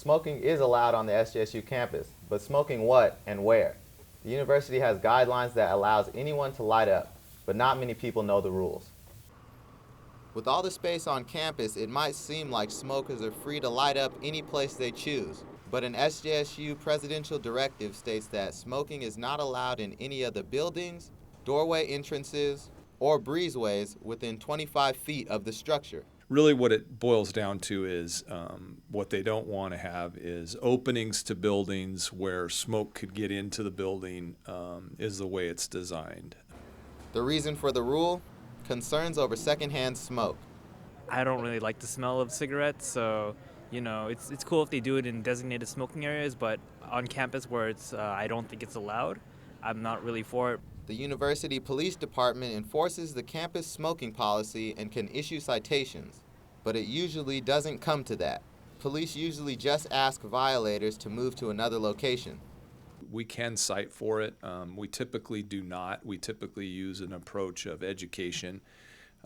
Smoking is allowed on the SJSU campus, but smoking what and where? The university has guidelines that allows anyone to light up, but not many people know the rules. With all the space on campus, it might seem like smokers are free to light up any place they choose. But an SJSU presidential directive states that smoking is not allowed in any of the buildings, doorway entrances, or breezeways within 25 feet of the structure. Really what it boils down to is what they don't want to have is openings to buildings where smoke could get into the building is the way it's designed. The reason for the rule? Concerns over secondhand smoke. I don't really like the smell of cigarettes, so it's cool if they do it in designated smoking areas, but on campus where I don't think it's allowed, I'm not really for it. The university police department enforces the campus smoking policy and can issue citations, but it usually doesn't come to that. Police usually just ask violators to move to another location. We can cite for it. We typically do not. We typically use an approach of education,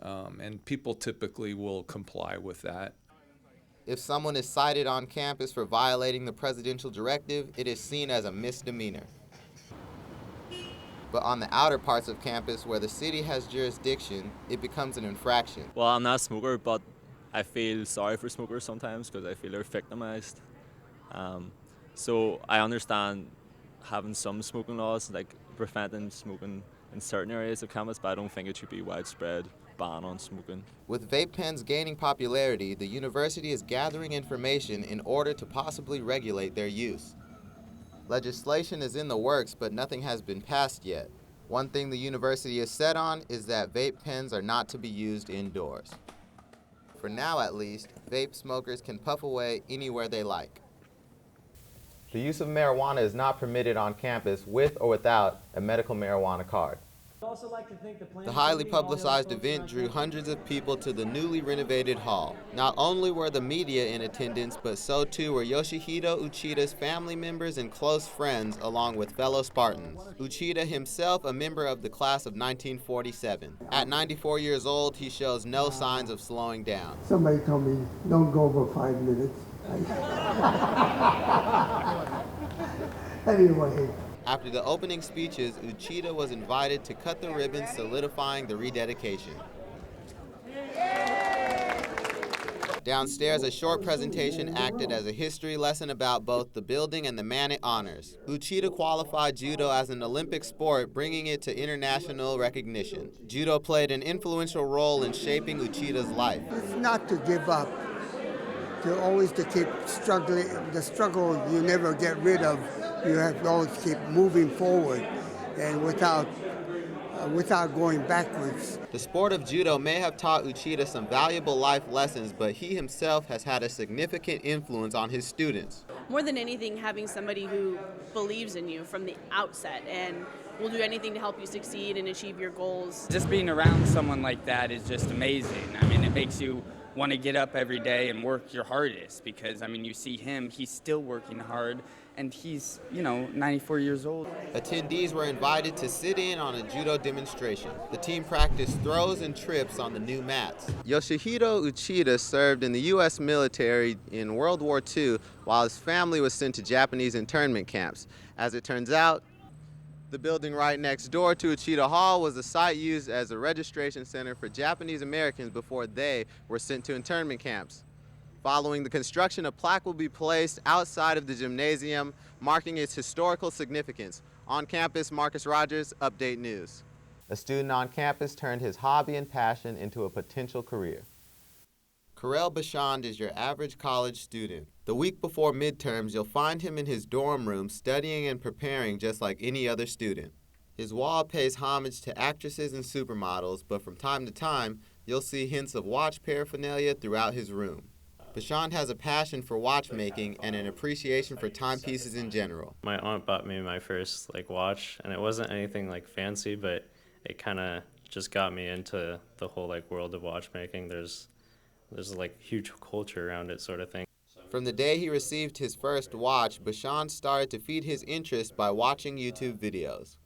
and people typically will comply with that. If someone is cited on campus for violating the presidential directive, it is seen as a misdemeanor. But on the outer parts of campus where the city has jurisdiction, it becomes an infraction. Well, I'm not a smoker, but I feel sorry for smokers sometimes because I feel they're victimized. So I understand having some smoking laws, like preventing smoking in certain areas of campus, but I don't think it should be widespread ban on smoking. With vape pens gaining popularity, the university is gathering information in order to possibly regulate their use. Legislation is in the works, but nothing has been passed yet. One thing the university is set on is that vape pens are not to be used indoors. For now, at least, vape smokers can puff away anywhere they like. The use of marijuana is not permitted on campus with or without a medical marijuana card. The highly publicized event drew hundreds of people to the newly renovated hall. Not only were the media in attendance, but so too were Yoshihito Uchida's family members and close friends, along with fellow Spartans. Uchida himself a member of the class of 1947. At 94 years old, he shows no signs of slowing down. Somebody told me, don't go over 5 minutes. Anyway. After the opening speeches, Uchida was invited to cut the ribbon, solidifying the rededication. Downstairs, a short presentation acted as a history lesson about both the building and the man it honors. Uchida qualified judo as an Olympic sport, bringing it to international recognition. Judo played an influential role in shaping Uchida's life. It's not to give up, to keep struggling. The struggle you never get rid of. You have to always keep moving forward and without going backwards. The sport of judo may have taught Uchida some valuable life lessons, but he himself has had a significant influence on his students. More than anything, having somebody who believes in you from the outset and will do anything to help you succeed and achieve your goals. Just being around someone like that is just amazing. I mean, it makes you want to get up every day and work your hardest because, I mean, you see him, he's still working hard, and he's, 94 years old. Attendees were invited to sit in on a judo demonstration. The team practiced throws and trips on the new mats. Yoshihito Uchida served in the U.S. military in World War II while his family was sent to Japanese internment camps. As it turns out, the building right next door to Uchida Hall was the site used as a registration center for Japanese Americans before they were sent to internment camps. Following the construction, a plaque will be placed outside of the gymnasium, marking its historical significance. On campus, Marcus Rogers, Update News. A student on campus turned his hobby and passion into a potential career. Karel Bashand is your average college student. The week before midterms, you'll find him in his dorm room studying and preparing just like any other student. His wall pays homage to actresses and supermodels, but from time to time, you'll see hints of watch paraphernalia throughout his room. Bashand has a passion for watchmaking and an appreciation for timepieces in general. My aunt bought me my first watch, and it wasn't anything fancy, but it kind of just got me into the whole world of watchmaking. There's huge culture around it, sort of thing. From the day he received his first watch, Bashand started to feed his interest by watching YouTube videos.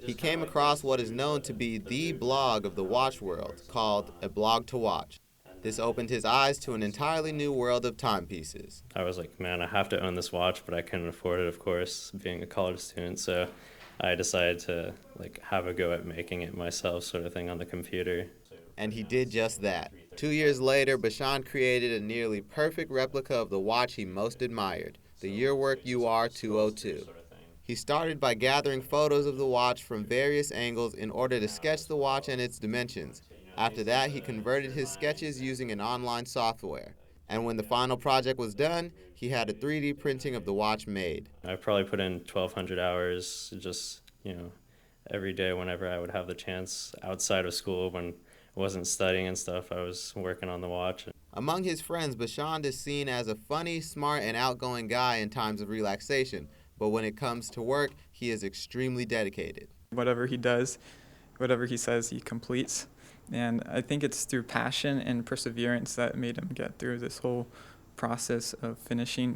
He came across what is known to be the blog of the watch world, called A Blog to Watch. This opened his eyes to an entirely new world of timepieces. I was like, man, I have to own this watch, but I couldn't afford it, of course, being a college student. So I decided to like have a go at making it myself, sort of thing, on the computer. And he did just that. 2 years later, Bashan created a nearly perfect replica of the watch he most admired, the Yearwork UR202. He started by gathering photos of the watch from various angles in order to sketch the watch and its dimensions. After that, he converted his sketches using an online software. And when the final project was done, he had a 3D printing of the watch made. I probably put in 1,200 hours just, every day whenever I would have the chance outside of school when I wasn't studying and stuff. I was working on the watch. Among his friends, Bashan is seen as a funny, smart, and outgoing guy in times of relaxation. But when it comes to work, he is extremely dedicated. Whatever he does, whatever he says, he completes. And I think it's through passion and perseverance that made him get through this whole process of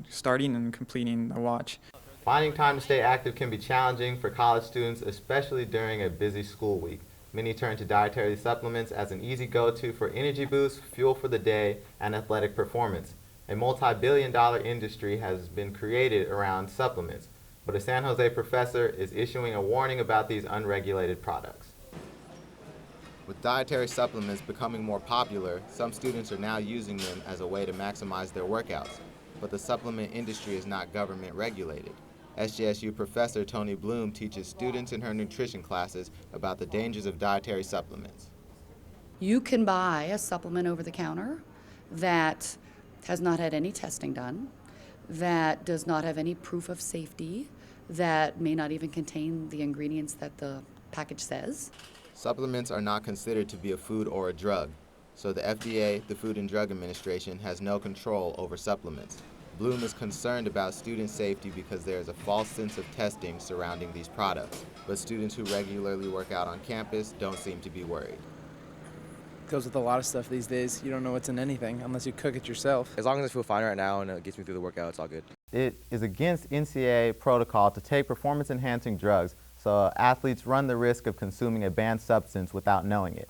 starting and completing the watch. Finding time to stay active can be challenging for college students, especially during a busy school week. Many turn to dietary supplements as an easy go-to for energy boost, fuel for the day, and athletic performance. A multi-billion-dollar industry has been created around supplements, but a San Jose professor is issuing a warning about these unregulated products. With dietary supplements becoming more popular, some students are now using them as a way to maximize their workouts, but the supplement industry is not government regulated. SJSU professor Tony Bloom teaches students in her nutrition classes about the dangers of dietary supplements. You can buy a supplement over the counter that has not had any testing done, that does not have any proof of safety, that may not even contain the ingredients that the package says. Supplements are not considered to be a food or a drug, so the FDA, the Food and Drug Administration, has no control over supplements. Bloom is concerned about student safety because there is a false sense of testing surrounding these products, but students who regularly work out on campus don't seem to be worried. Goes with a lot of stuff these days. You don't know what's in anything unless you cook it yourself. As long as I feel fine right now and it gets me through the workout, it's all good. It is against NCAA protocol to take performance-enhancing drugs, so athletes run the risk of consuming a banned substance without knowing it.